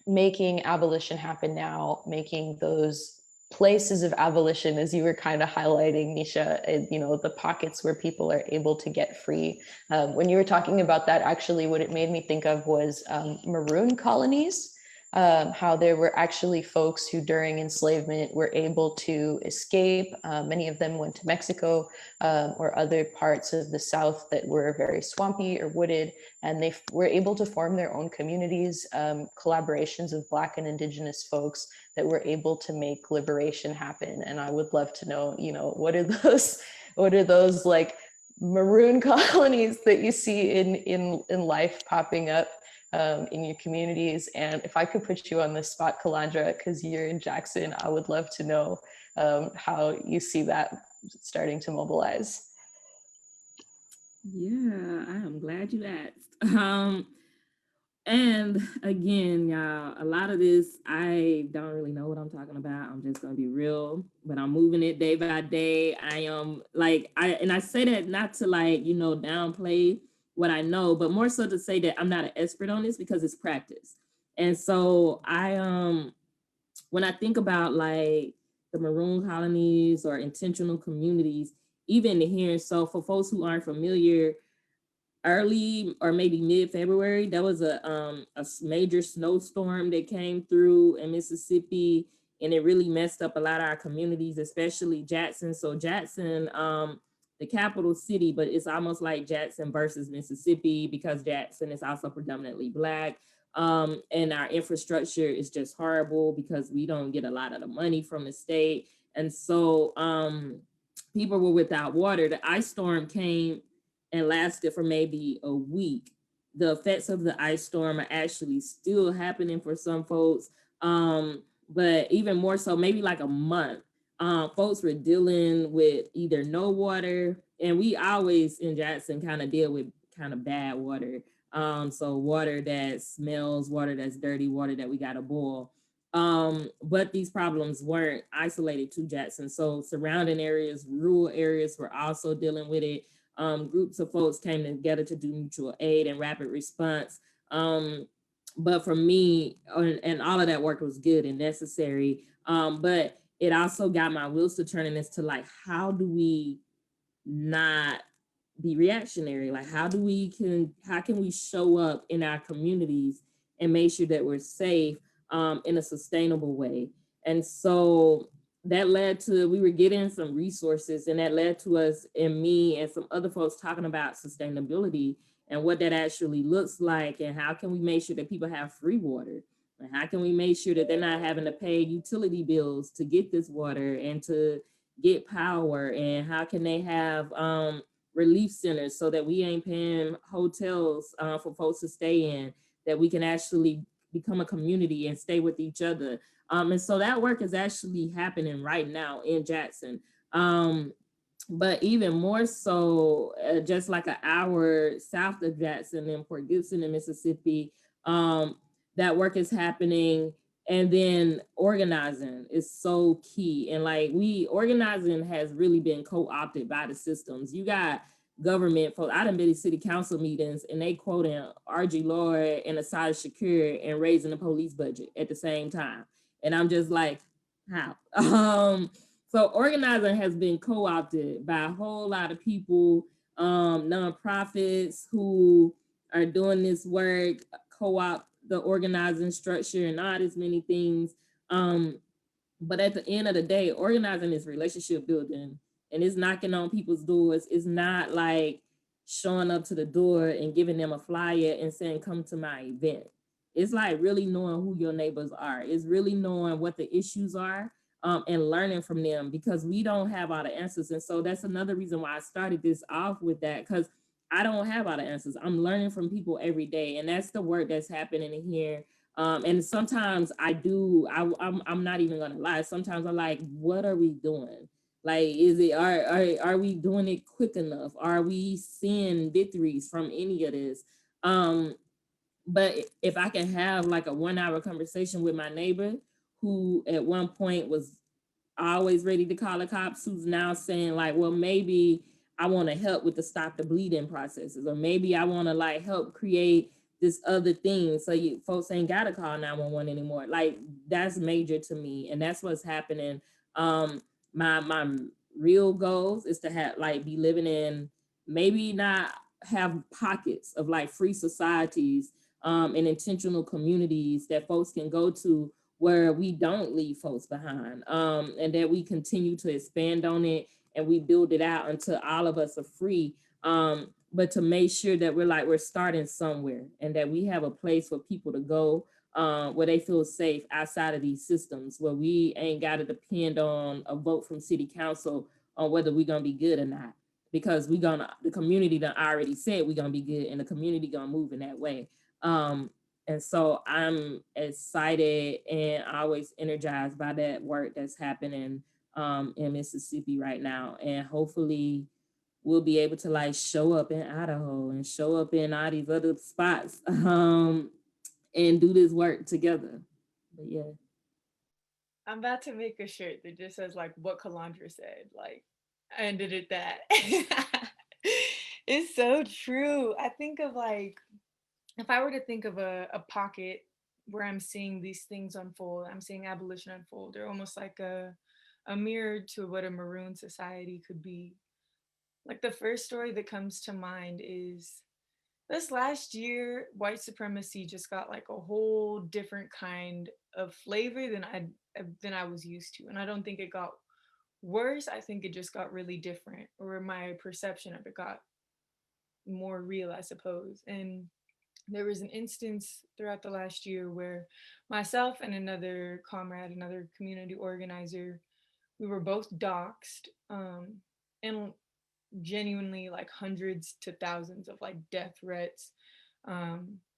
making abolition happen now, making those places of abolition, as you were kind of highlighting, Nisha, and, you know, the pockets where people are able to get free. When you were talking about that, actually, what it made me think of was maroon colonies. how there were actually folks who during enslavement were able to escape. Many of them went to Mexico or other parts of the South that were very swampy or wooded, and they were able to form their own communities, collaborations of Black and Indigenous folks that were able to make liberation happen. And I would love to know, what are those like maroon colonies that you see in life popping up in your communities? And if I could put you on the spot, Kalandra, because you're in Jackson, I would love to know how you see that starting to mobilize. Yeah, I am glad you asked. And again, y'all, a lot of this, I don't really know what I'm talking about. I'm just gonna be real, but I'm moving it day by day. I am I say that not to downplay what I know, but more so to say that I'm not an expert on this because it's practice. And so when I think about like the maroon colonies or intentional communities, even here, so for folks who aren't familiar, early or maybe mid-February, there was a major snowstorm that came through in Mississippi, and it really messed up a lot of our communities, especially Jackson. So Jackson, the capital city, but it's almost like Jackson versus Mississippi because Jackson is also predominantly Black. And our infrastructure is just horrible because we don't get a lot of the money from the state. And so people were without water. The ice storm came and lasted for maybe a week. The effects of the ice storm are actually still happening for some folks, but even more so, maybe like a month. Folks were dealing with either no water, and we always in Jackson kind of deal with kind of bad water. So water that smells, water that's dirty, water that we gotta boil. But these problems weren't isolated to Jackson. So surrounding areas, rural areas were also dealing with it. Groups of folks came together to do mutual aid and rapid response. But for me, and all of that work was good and necessary, but it also got my wheels to turning as to like, how do we not be reactionary? Like, how can we show up in our communities and make sure that we're safe in a sustainable way? And so that led to, we were getting some resources, and that led to us and me and some other folks talking about sustainability and what that actually looks like, and how can we make sure that people have free water, and how can we make sure that they're not having to pay utility bills to get this water and to get power, and how can they have relief centers so that we ain't paying hotels for folks to stay in, that we can actually become a community and stay with each other. And so that work is actually happening right now in Jackson. But even more so, just like an hour south of Jackson in Port Gibson in Mississippi, that work is happening. And then organizing is so key. And like organizing has really been co-opted by the systems. You got government folks. I done been to city council meetings and they quoting R.G. Lloyd and Asada Shakur and raising the police budget at the same time. And I'm just like, how? So organizing has been co-opted by a whole lot of people, nonprofits who are doing this work, co-op the organizing structure and all this many things. But at the end of the day, organizing is relationship building, and it's knocking on people's doors. It's not like showing up to the door and giving them a flyer and saying, come to my event. It's like really knowing who your neighbors are. It's really knowing what the issues are and learning from them, because we don't have all the answers. And so that's another reason why I started this off with that, because I don't have all the answers. I'm learning from people every day. And that's the work that's happening here. And sometimes I'm not even gonna lie. Sometimes I'm like, what are we doing? Like, are we doing it quick enough? Are we seeing victories from any of this? But if I can have like a 1 hour conversation with my neighbor who at one point was always ready to call the cops, who's now saying like, well, maybe I want to help with the stop the bleeding processes, or maybe I want to like help create this other thing so folks ain't got to call 911 anymore. Like, that's major to me, and that's what's happening. My real goals is to have like be living in, maybe not have pockets of like free societies, and intentional communities that folks can go to where we don't leave folks behind, and that we continue to expand on it and we build it out until all of us are free. But to make sure that we're starting somewhere and that we have a place for people to go where they feel safe outside of these systems, where we ain't got to depend on a vote from city council on whether we're going to be good or not, because the community done already said we're going to be good and the community going to move in that way. And so I'm excited and always energized by that work that's happening in Mississippi right now. And hopefully we'll be able to like show up in Idaho and show up in all these other spots and do this work together. But yeah. I'm about to make a shirt that just says like what Kalandra said. Like I ended it that. It's so true. I think of like, if I were to think of a pocket where I'm seeing these things unfold, I'm seeing abolition unfold, they're almost like a mirror to what a maroon society could be. Like the first story that comes to mind is this last year, white supremacy just got like a whole different kind of flavor than I was used to. And I don't think it got worse. I think it just got really different, or my perception of it got more real, I suppose. And there was an instance throughout the last year where myself and another comrade, another community organizer, we were both doxxed, and genuinely like hundreds to thousands of like death threats,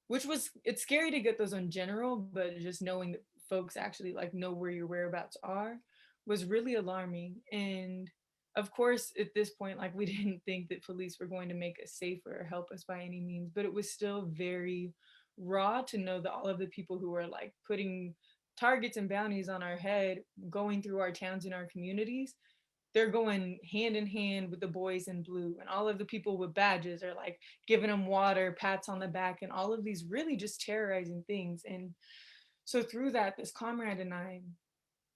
which was, it's scary to get those in general, but just knowing that folks actually like know where your whereabouts are was really alarming. And of course at this point, like we didn't think that police were going to make us safer or help us by any means, but it was still very raw to know that all of the people who were like putting targets and bounties on our head going through our towns and our communities, they're going hand in hand with the boys in blue, and all of the people with badges are like giving them water, pats on the back, and all of these really just terrorizing things. And so through that, this comrade and I,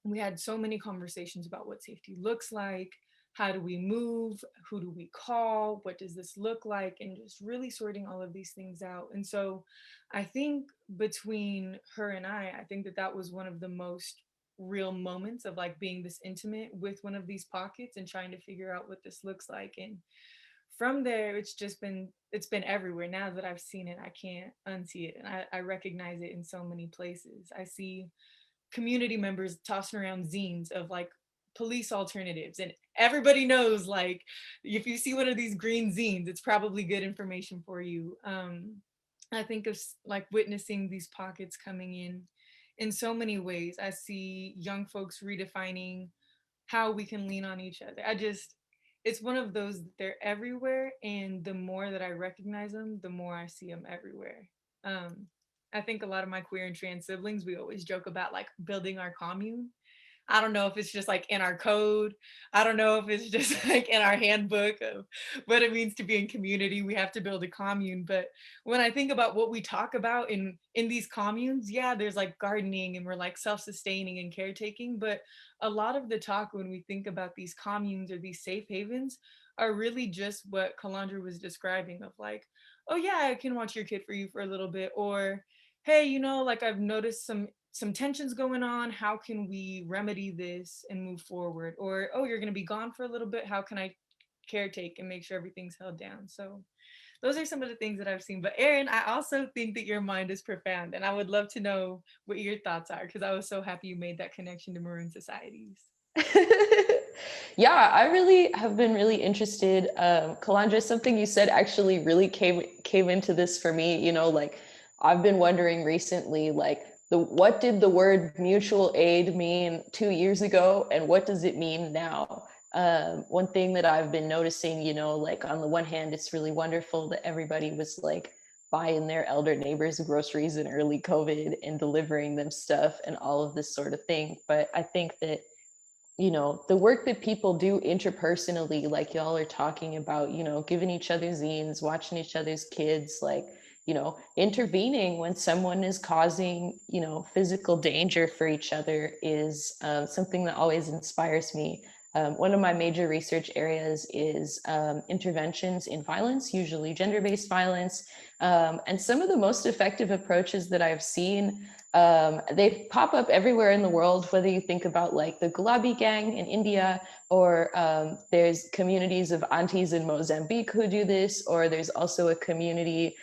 we had so many conversations about what safety looks like, how do we move, who do we call, what does this look like, and just really sorting all of these things out. And so I think between her and I think that that was one of the most real moments of like being this intimate with one of these pockets and trying to figure out what this looks like. And from there, it's been everywhere. Now that I've seen it, I can't unsee it, and I recognize it in so many places. I see community members tossing around zines of like police alternatives, and everybody knows like if you see one of these green zines, it's probably good information for you. I think of like witnessing these pockets coming in so many ways. I see young folks redefining how we can lean on each other. It's one of those, they're everywhere, and the more that I recognize them, the more I see them everywhere. I think a lot of my queer and trans siblings, we always joke about like building our commune. I don't know if it's just like in our code. I don't know if it's just like in our handbook of what it means to be in community. We have to build a commune. But when I think about what we talk about in these communes, yeah, there's like gardening and we're like self-sustaining and caretaking. But a lot of the talk when we think about these communes or these safe havens are really just what Kalandra was describing of like, oh yeah, I can watch your kid for you for a little bit. Or, hey, you know, like I've noticed some tensions going on. How can we remedy this and move forward? Or, oh, you're going to be gone for a little bit. How can I caretake and make sure everything's held down? So those are some of the things that I've seen. But Erin, I also think that your mind is profound, and I would love to know what your thoughts are, because I was so happy you made that connection to maroon societies. Yeah, I really have been really interested. Kalandra, something you said actually really came into this for me. You know, like I've been wondering recently, like what did the word mutual aid mean 2 years ago, and what does it mean now? One thing that I've been noticing, you know, like on the one hand, it's really wonderful that everybody was like buying their elder neighbors groceries in early COVID and delivering them stuff and all of this sort of thing. But I think that, you know, the work that people do interpersonally, like y'all are talking about, you know, giving each other zines, watching each other's kids, like, you know, intervening when someone is causing, you know, physical danger for each other is something that always inspires me. One of my major research areas is interventions in violence, usually gender-based violence. And some of the most effective approaches that I've seen, they pop up everywhere in the world, whether you think about like the Gulabi gang in India, or there's communities of aunties in Mozambique who do this, or there's also a community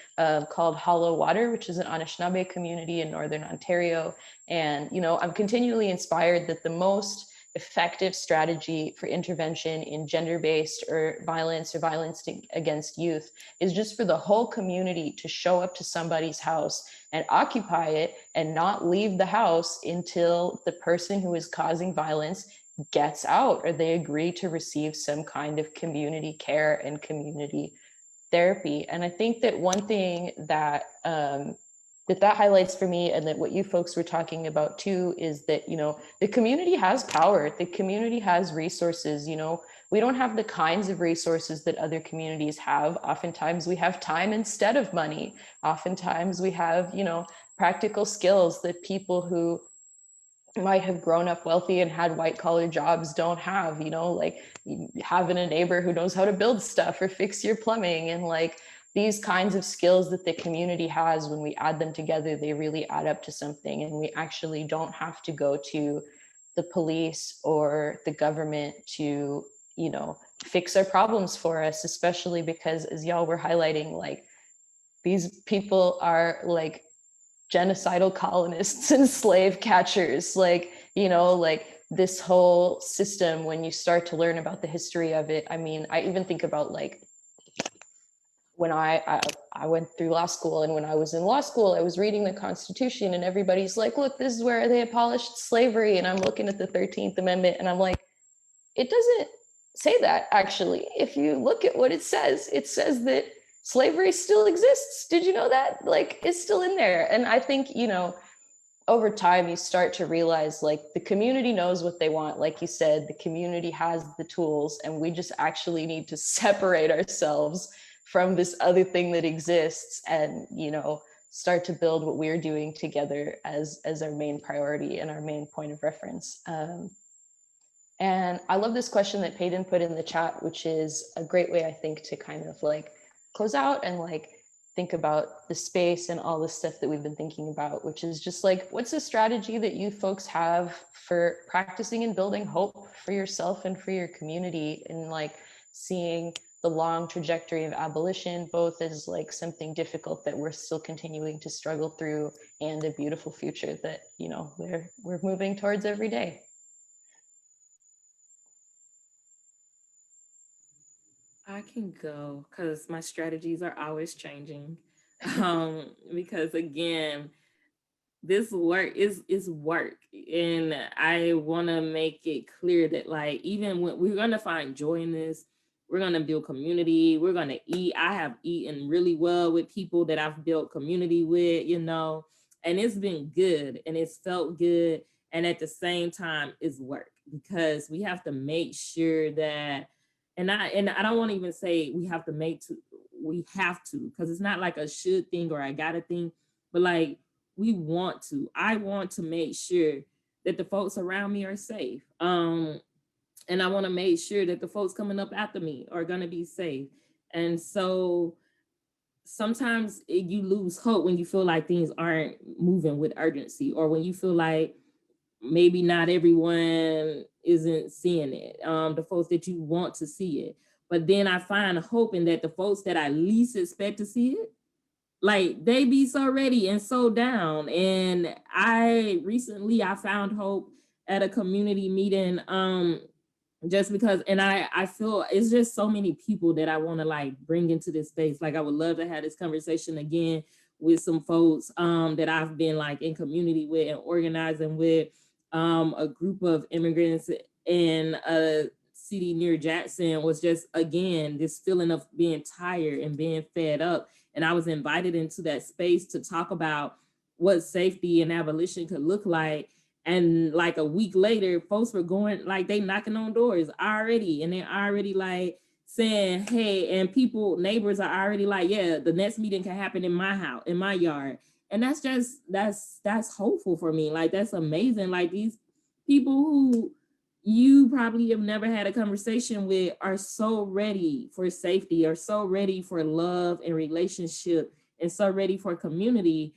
called Hollow Water, which is an Anishinaabe community in Northern Ontario. And, you know, I'm continually inspired that the most effective strategy for intervention in gender-based or violence against youth is just for the whole community to show up to somebody's house and occupy it and not leave the house until the person who is causing violence gets out, or they agree to receive some kind of community care and community therapy. And I think that one thing that that highlights for me, and that what you folks were talking about too, is that, you know, the community has power, the community has resources. You know, we don't have the kinds of resources that other communities have. Oftentimes we have time instead of money. Oftentimes we have, you know, practical skills that people who might have grown up wealthy and had white collar jobs don't have, you know, like having a neighbor who knows how to build stuff or fix your plumbing. And like these kinds of skills that the community has, when we add them together, they really add up to something. And we actually don't have to go to the police or the government to, you know, fix our problems for us, especially because, as y'all were highlighting, like these people are like genocidal colonists and slave catchers. Like, you know, like this whole system, when you start to learn about the history of it, I mean, I even think about like when I went through law school, and when I was in law school, I was reading the Constitution, and everybody's like, look, this is where they abolished slavery. And I'm looking at the 13th Amendment and I'm like, it doesn't say that actually. If you look at what it says that slavery still exists. Did you know that? Like, it's still in there. And I think, you know, over time, you start to realize like the community knows what they want. Like you said, the community has the tools, and we just actually need to separate ourselves from this other thing that exists, and, you know, start to build what we're doing together as our main priority and our main point of reference. And I love this question that Peyton put in the chat, which is a great way, I think, to kind of like close out and like think about the space and all the stuff that we've been thinking about, which is just like, what's a strategy that you folks have for practicing and building hope for yourself and for your community, and like seeing the long trajectory of abolition, both as like something difficult that we're still continuing to struggle through, and a beautiful future that, you know, we're moving towards every day. I can go because my strategies are always changing. Because again, this work is work, and I want to make it clear that like even when we're going to find joy in this, we're going to build community, we're going to eat. I have eaten really well with people that I've built community with, you know, and it's been good and it's felt good, and at the same time it's work, because we have to make sure that, and I don't want to even say we have to because it's not like a should thing or I gotta thing, but like I want to make sure that the folks around me are safe. And I want to make sure that the folks coming up after me are going to be safe. And so sometimes you lose hope when you feel like things aren't moving with urgency, or when you feel like maybe not everyone isn't seeing it, the folks that you want to see it. But then I find hope in that the folks that I least expect to see it, like they be so ready and so down. And I found hope at a community meeting, just because, and I feel it's just so many people that I want to like bring into this space. Like I would love to have this conversation again with some folks that I've been like in community with and organizing with, a group of immigrants in a city near Jackson. Was just, again, this feeling of being tired and being fed up. And I was invited into that space to talk about what safety and abolition could look like. And like a week later, folks were going, like they knocking on doors already. And they're already like saying, hey, and neighbors are already like, yeah, the next meeting can happen in my house, in my yard. And that's hopeful for me. Like, that's amazing. Like these people who you probably have never had a conversation with are so ready for safety, are so ready for love and relationship, and so ready for community.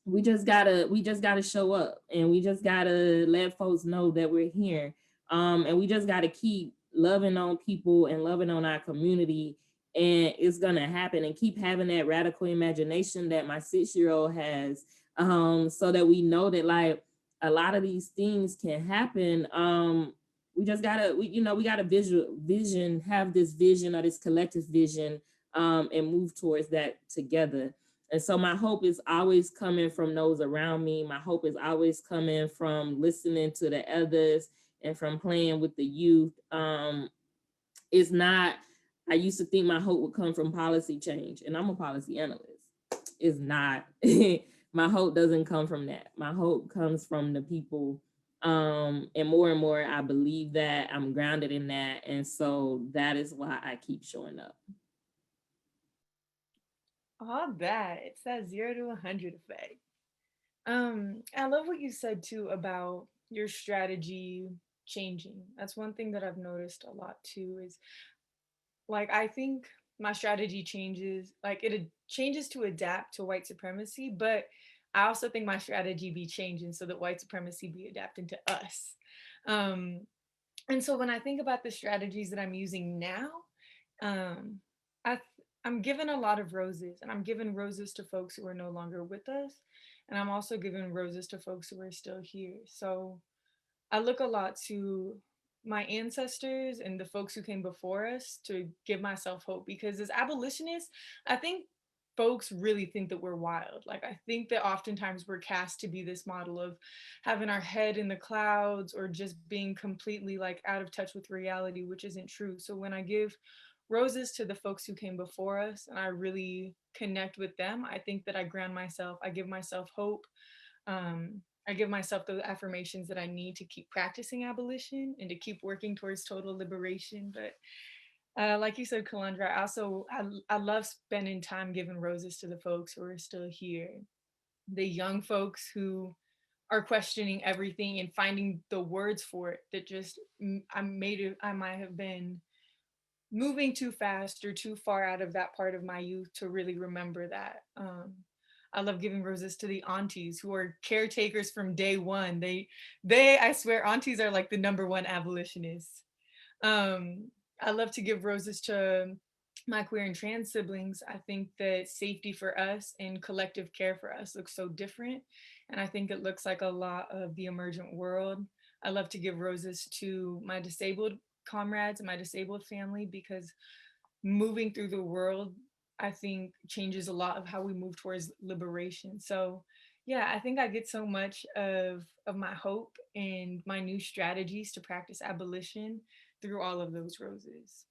We just gotta show up, and we just gotta let folks know that we're here. And we just gotta keep loving on people and loving on our community, and it's gonna happen. And keep having that radical imagination that my 6-year-old has, so that we know that like a lot of these things can happen. We just gotta, we gotta vision, have this vision or this collective vision, and move towards that together. And so my hope is always coming from those around me. My hope is always coming from listening to the others and from playing with the youth. It's not, I used to think my hope would come from policy change, and I'm a policy analyst. It's not. My hope doesn't come from that. My hope comes from the people. And more, I believe that, I'm grounded in that. And so that is why I keep showing up. All that. It's that 0 to 100 effect. I love what you said too about your strategy changing. That's one thing that I've noticed a lot too, is like I think my strategy changes, like it changes to adapt to white supremacy, but I also think my strategy be changing so that white supremacy be adapting to us. Um, and so when I think about the strategies that I'm using now, um, I I'm giving a lot of roses, and I'm giving roses to folks who are no longer with us, and I'm also giving roses to folks who are still here. So I look a lot to my ancestors and the folks who came before us to give myself hope, because as abolitionists, I think folks really think that we're wild. Like, I think that oftentimes we're cast to be this model of having our head in the clouds or just being completely like out of touch with reality, which isn't true. So when I give roses to the folks who came before us and I really connect with them, I think that I ground myself, I give myself hope. I give myself those affirmations that I need to keep practicing abolition and to keep working towards total liberation. But like you said, Kalandra, I love spending time giving roses to the folks who are still here, the young folks who are questioning everything and finding the words for it that just I might have been moving too fast or too far out of that part of my youth to really remember that. I love giving roses to the aunties who are caretakers from day one. I swear, aunties are like the number one abolitionists. I love to give roses to my queer and trans siblings. I think that safety for us and collective care for us looks so different. And I think it looks like a lot of the emergent world. I love to give roses to my disabled comrades and my disabled family, because moving through the world, I think, changes a lot of how we move towards liberation. So yeah, I think I get so much of my hope and my new strategies to practice abolition through all of those roses.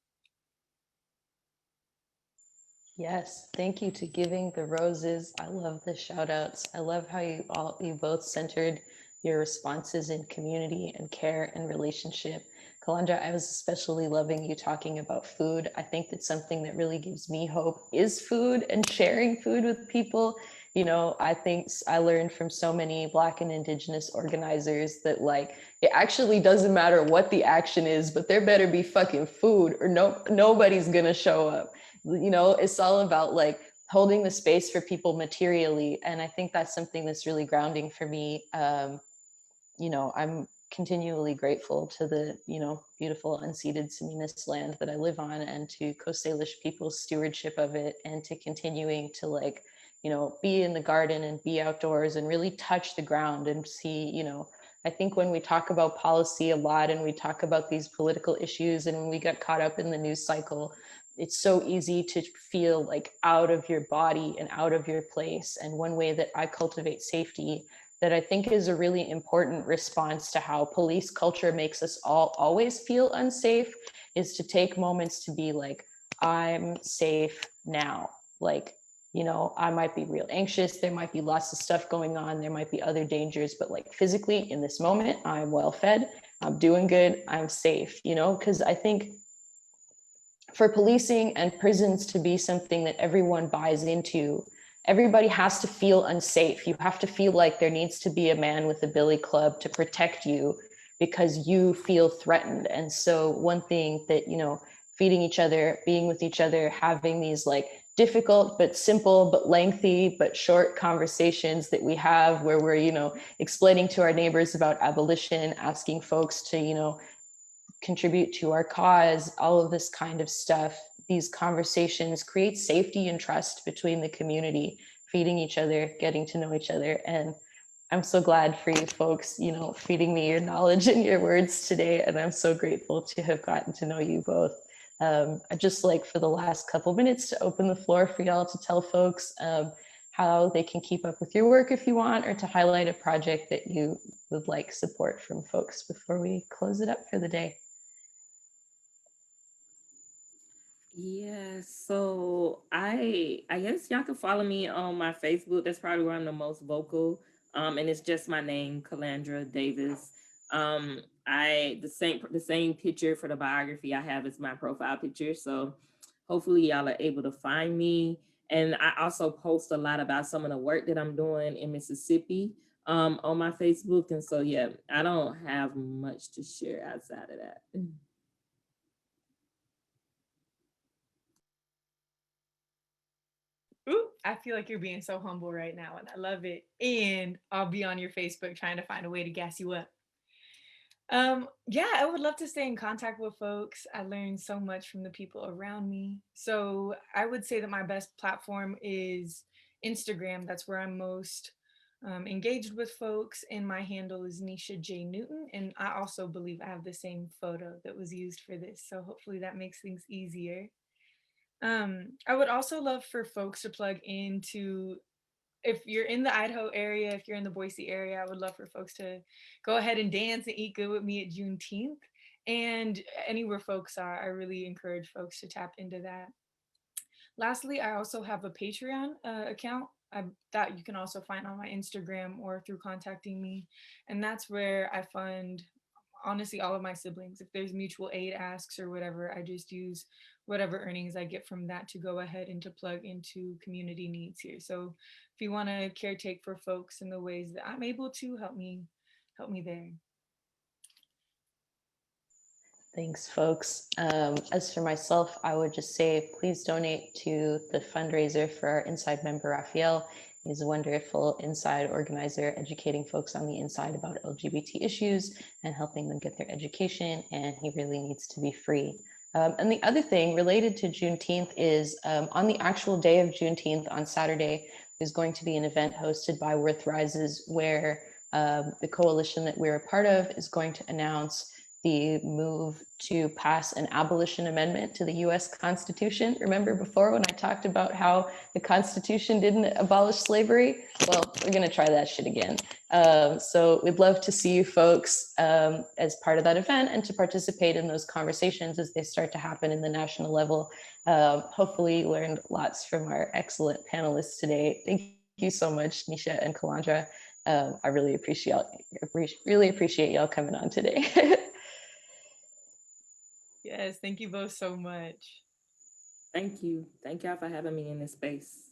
Yes, thank you to giving the roses. I love the shout outs. I love how you both centered your responses in community and care and relationship. Kalandra, I was especially loving you talking about food. I think that something that really gives me hope is food and sharing food with people. You know, I think I learned from so many Black and Indigenous organizers that like it actually doesn't matter what the action is, but there better be fucking food or nobody's gonna show up. You know, it's all about like holding the space for people materially, and I think that's something that's really grounding for me. You know, I'm continually grateful to the, you know, beautiful unceded Salinas land that I live on, and to Coast Salish people's stewardship of it, and to continuing to like, you know, be in the garden and be outdoors and really touch the ground and see, you know, I think when we talk about policy a lot and we talk about these political issues and when we get caught up in the news cycle, it's so easy to feel like out of your body and out of your place. And one way that I cultivate safety that I think is a really important response to how police culture makes us all always feel unsafe is to take moments to be like, I'm safe now. Like, you know, I might be real anxious. There might be lots of stuff going on. There might be other dangers, but like physically in this moment, I'm well fed. I'm doing good. I'm safe, you know, because I think for policing and prisons to be something that everyone buys into, everybody has to feel unsafe. You have to feel like there needs to be a man with a billy club to protect you because you feel threatened. And so one thing that, you know, feeding each other, being with each other, having these like difficult but simple but lengthy but short conversations that we have where we're, you know, explaining to our neighbors about abolition, asking folks to, you know, contribute to our cause, all of this kind of stuff. These conversations create safety and trust between the community, feeding each other, getting to know each other. And I'm so glad for you folks, you know, feeding me your knowledge and your words today. And I'm so grateful to have gotten to know you both. I'd just like for the last couple minutes to open the floor for y'all to tell folks how they can keep up with your work if you want, or to highlight a project that you would like support from folks before we close it up for the day. Yeah, so I guess y'all can follow me on my Facebook. That's probably where I'm the most vocal. And it's just my name, Calandra Davis. I the same picture for the biography I have is my profile picture. So hopefully y'all are able to find me. And I also post a lot about some of the work that I'm doing in Mississippi on my Facebook. And so yeah, I don't have much to share outside of that. Ooh, I feel like you're being so humble right now, and I love it. And I'll be on your Facebook trying to find a way to gas you up. Yeah, I would love to stay in contact with folks. I learned so much from the people around me. So I would say that my best platform is Instagram. That's where I'm most engaged with folks. And my handle is Nisha J. Newton. And I also believe I have the same photo that was used for this. So hopefully that makes things easier. I would also love for folks to plug into, if you're in the Idaho area, if you're in the Boise area, I would love for folks to go ahead and dance and eat good with me at Juneteenth. And anywhere folks are, I really encourage folks to tap into that. Lastly, I also have a Patreon account that you can also find on my Instagram or through contacting me. And that's where I fund honestly all of my siblings. If there's mutual aid asks or whatever, I just use whatever earnings I get from that to go ahead and to plug into community needs here. So if you want to caretake for folks in the ways that I'm able to, help me there. Thanks, folks. As for myself, I would just say, please donate to the fundraiser for our inside member, Raphael. He's a wonderful inside organizer, educating folks on the inside about LGBT issues and helping them get their education, and he really needs to be free. And the other thing related to Juneteenth is on the actual day of Juneteenth, on Saturday, there's going to be an event hosted by Worth Rises where the coalition that we're a part of is going to announce the move to pass an abolition amendment to the US Constitution. Remember before when I talked about how the Constitution didn't abolish slavery? Well, we're gonna try that shit again. So we'd love to see you folks as part of that event and to participate in those conversations as they start to happen in the national level. Hopefully learned lots from our excellent panelists today. Thank you so much, Nisha and Calandra. I really appreciate y'all coming on today. Yes, thank you both so much. Thank you. Thank y'all for having me in this space.